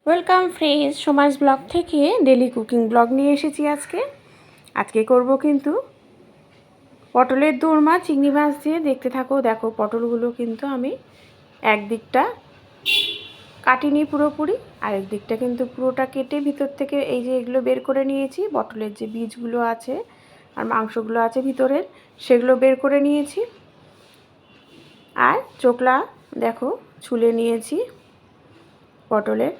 Welcome friends, Soma's blog থেকে daily cooking blog নিয়ে এসেছি। আজকে করব কিন্তু পটলের দোরমা চিংড়ি মাছ দিয়ে। দেখতে থাকো। দেখো পটলগুলো কিন্তু আমি একদিকটা কাটিনি পুরোপুরি, আরেক দিকটা কিন্তু পুরোটা কেটে ভিতর থেকে এই যে এগুলো বের করে নিয়েছি। পটলের যে বীজগুলো আছে আর মাংসগুলো আছে ভিতরের, সেগুলো বের করে নিয়েছি। আর চোকলা দেখো ছুলে নিয়েছি পটলের।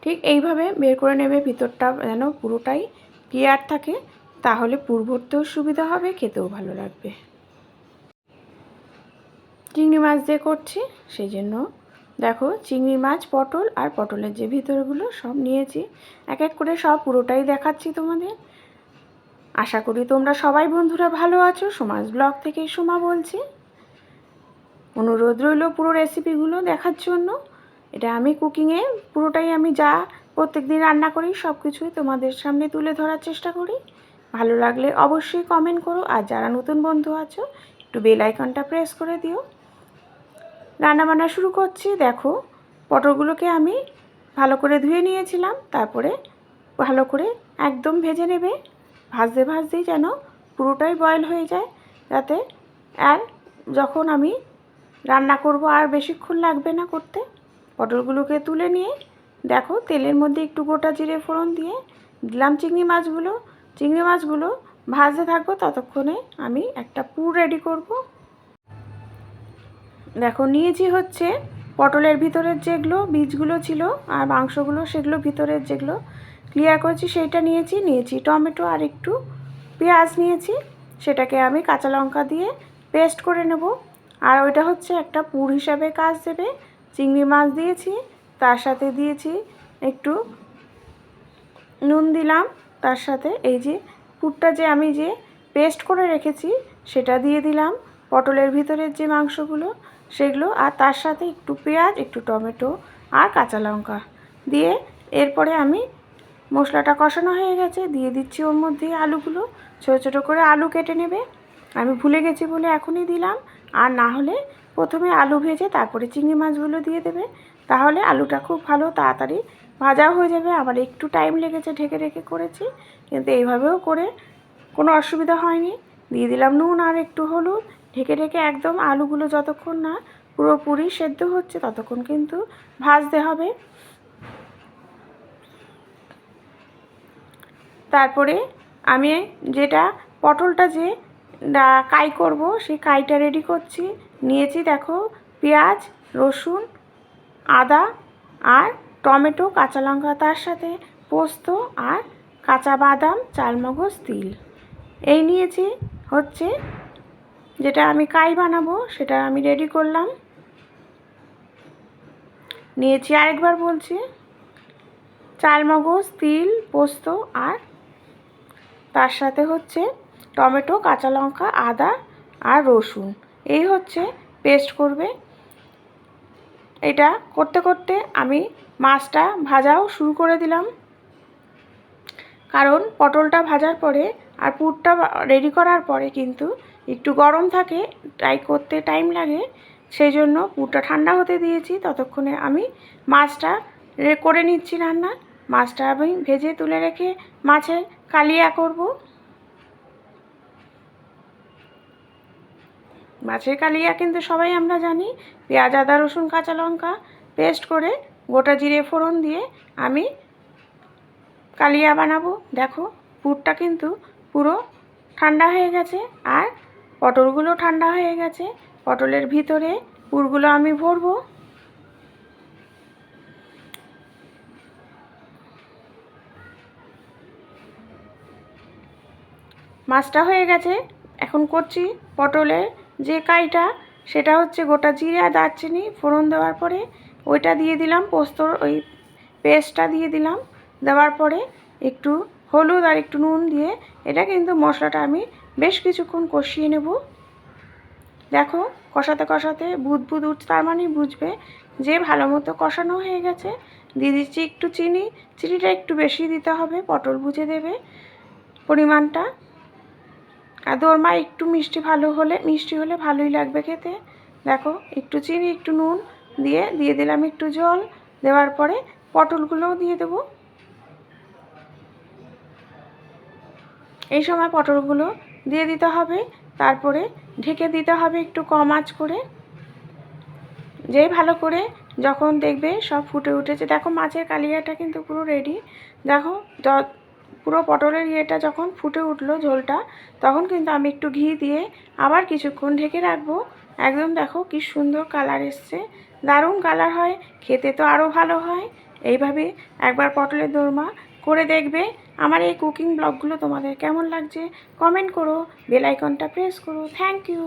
ঠিক এইভাবে বের করে নেবে, ভিতরটা যেন পুরোটাই ক্লিয়ার থাকে, তাহলে পুর ভরতেও সুবিধা হবে, খেতেও ভালো লাগবে। চিংড়ি মাছ দিয়ে করছি, সেই জন্য দেখো চিংড়ি মাছ, পটল আর পটলের যে ভিতরগুলো সব নিয়েছি। এক এক করে সব পুরোটাই দেখাচ্ছি তোমাদের। আশা করি তোমরা সবাই বন্ধুরা ভালো আছো। সোমাস ব্লগ থেকে সোমা বলছি। অনুরোধ রইল পুরো রেসিপিগুলো দেখার জন্য। এটা আমি কুকিংয়ে পুরোটাই আমি যা প্রত্যেক দিন রান্না করি সব কিছুই তোমাদের সামনে তুলে ধরার চেষ্টা করি। ভালো লাগলে অবশ্যই কমেন্ট করো, আর যারা নতুন বন্ধু আছো একটু বেল আইকনটা প্রেস করে দিও। রান্নাবান্না শুরু করছি। দেখো পটলগুলোকে আমি ভালো করে ধুয়ে নিয়েছিলাম, তারপরে ভালো করে একদম ভেজে নেবে। ভাজতে ভাজতেই যেন পুরোটাই বয়েল হয়ে যায়, যাতে আর যখন আমি রান্না করব আর বেশিক্ষণ লাগবে না করতে। পটলগুলোকে তুলে নিয়ে দেখো তেলের মধ্যে একটু গোটা জিরে ফোড়ন দিয়ে দিলাম চিংড়ি মাছগুলো ভাজতে থাকবো। ততক্ষণে আমি একটা পুর রেডি করব। দেখো নিয়েছি হচ্ছে পটলের ভিতরের যেগুলো বীজগুলো ছিল আর মাংসগুলো, সেগুলো ভিতরের যেগুলো ক্লিয়ার করেছি সেইটা নিয়েছি টমেটো আর একটু পেঁয়াজ নিয়েছি। সেটাকে আমি কাঁচা লঙ্কা দিয়ে পেস্ট করে নেব। আর ওইটা হচ্ছে একটা পুর হিসাবে কাজ দেবে। চিংড়ি মাছ দিয়েছি, তার সাথে দিয়েছি একটু নুন দিলাম, তার সাথে এই যে পুরটা যে আমি যে পেস্ট করে রেখেছি সেটা দিয়ে দিলাম, পটলের ভিতরের যে মাংসগুলো সেগুলো, আর তার সাথে একটু পেঁয়াজ, একটু টমেটো আর কাঁচা লঙ্কা দিয়ে এরপরে আমি মশলাটা কষানো হয়ে গেছে, দিয়ে দিচ্ছি ওর মধ্যে আলুগুলো। ছোটো ছোটো করে আলু কেটে নেবে। আমি ভুলে গেছি বলে এখনই দিলাম, আর না হলে প্রথমে আলু ভেজে তারপরে চিংড়ি মাছগুলো দিয়ে দেবে, তাহলে আলুটা খুব ভালো তাড়াতাড়ি ভাজাও হয়ে যাবে। আমার একটু টাইম লেগেছে, ঢেকে ঢেকে করেছি, কিন্তু এইভাবেও করে কোনো অসুবিধা হয়নি। দিয়ে দিলাম নুন আর একটু হলুদ, ঢেকে ঢেকে একদম আলুগুলো যতক্ষণ না পুরোপুরি সেদ্ধ হচ্ছে ততক্ষণ কিন্তু ভাজতে হবে। তারপরে আমি যেটা পটলটা যে কাই করব সেই কাইটা রেডি করছি। নিয়েছি দেখো পেঁয়াজ, রসুন, আদা আর টমেটো, কাঁচা লঙ্কা, তার সাথে পোস্ত আর কাঁচা বাদাম, চালমগজ, তিল এই নিয়েছি। হচ্ছে যেটা আমি কাই বানাবো সেটা আমি রেডি করলাম। নিয়েছি আরেকবার বলছি, চালমগজ, তিল, পোস্ত আর তার সাথে হচ্ছে টমেটো, কাঁচা লঙ্কা, আদা আর রসুন, এই হচ্ছে পেস্ট করবে। এটা করতে করতে আমি মাছটা ভাজাও শুরু করে দিলাম, কারণ পটলটা ভাজার পরে আর পুরটা রেডি করার পরে কিন্তু একটু গরম থাকে, তাই করতে টাইম লাগে। সেই জন্য পুরটা ঠান্ডা হতে দিয়েছি। ততক্ষণে আমি মাছটা করে নিচ্ছি রান্না। মাছটা আমি ভেজে তুলে রেখে মাছের কালিয়া করব। মাছের কালিয়া কিন্তু সবাই আমরা জানি, পেঁয়াজ, আদা, রসুন, কাঁচা লঙ্কা পেস্ট করে গোটা জিরে ফোড়ন দিয়ে আমি কালিয়া বানাবো। দেখো পুরটা কিন্তু পুরো ঠান্ডা হয়ে গেছে, আর পটলগুলো ঠান্ডা হয়ে গেছে। পটলের ভিতরে পুরগুলো আমি ভরবো। মাছটা হয়ে গেছে, এখন করছি পটলের যে কাইটা, সেটা হচ্ছে গোটা জিরে আর দারচিনি ফোড়ন দেওয়ার পরে ওইটা দিয়ে দিলাম, পোস্তর ওই পেস্টটা দিয়ে দিলাম। দেওয়ার পরে একটু হলুদ আর একটু নুন দিয়ে এটা কিন্তু মশলাটা আমি বেশ কিছুক্ষণ কষিয়ে নেব। দেখো কষাতে কষাতে বুদবুদ উঠছে, তার মানে বুঝবে যে ভালো মতো কষানো হয়ে গেছে। দিয়ে দিচ্ছি একটু চিনি, চিনিটা একটু বেশি দিতে হবে, পটল বুঝে দেবে পরিমাণটা। আর দোরমা একটু মিষ্টি হলে ভালোই লাগবে খেতে। দেখো একটু চিনি, একটু নুন দিয়ে দিলাম একটু জল। দেওয়ার পরে পটলগুলোও দিয়ে দেবো। এই সময় পটলগুলো দিয়ে দিতে হবে, তারপরে ঢেকে দিতে হবে একটু কম আঁচ করে। যেই ভালো করে যখন দেখবে সব ফুটে উঠেছে, দেখো মাছের কালিয়াটা কিন্তু পুরো রেডি। দেখো পুরো পটলের ইয়েটা যখন ফুটে উঠলো ঝোলটা, তখন কিন্তু আমি একটু ঘি দিয়ে আবার কিছুক্ষণ ঢেকে রাখবো। একদম দেখো কি সুন্দর কালার এসছে, দারুণ কালার হয়, খেতে তো আরও ভালো হয়। এইভাবে একবার পটলের দোরমা করে দেখবে। আমার এই কুকিং ব্লগগুলো তোমাদের কেমন লাগছে কমেন্ট করো, বেল আইকনটা প্রেস করো। Thank you.